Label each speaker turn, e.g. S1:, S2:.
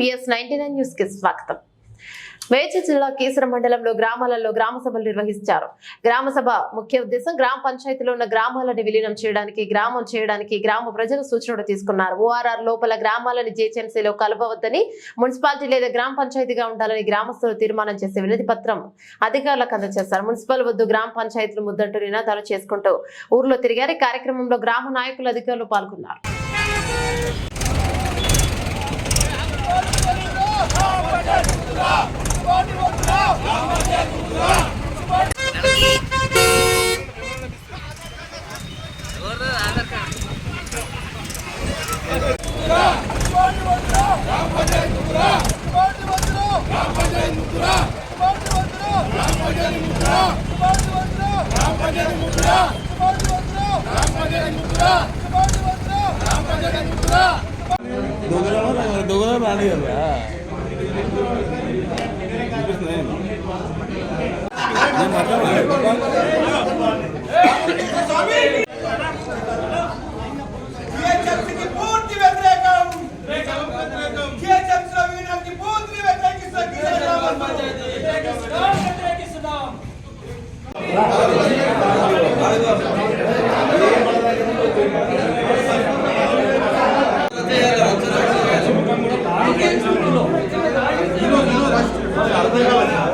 S1: VS99 news కి స్వాగతం. మేడ్చల్ జిల్లా కీసర మండలంలో గ్రామాలలో గ్రామ సభలు నిర్వహించారు. గ్రామ సభ ముఖ్య ఉద్దేశం గ్రామ పంచాయతీలో ఉన్న గ్రామాలను విలీనం చేయడానికి గ్రామ ప్రజలు సూచనలు తీసుకున్నారు. ORR లోపల గ్రామాలని JHMCలో కలపవద్దని, మున్సిపాలిటీ లేదా గ్రామ పంచాయతీగా ఉండాలని గ్రామస్తులు తీర్మానం చేసే వినతి పత్రం అధికారులకు అందజేశారు. మున్సిపల్ వద్దు గ్రామ పంచాయతీలు ముద్దంటూ నినాదాలు చేసుకుంటూ ఊర్లో తిరిగారు. కార్యక్రమంలో గ్రామ నాయకులు అధికారులు పాల్గొన్నారు.
S2: రాని కదా
S3: అర్థం కావాలి.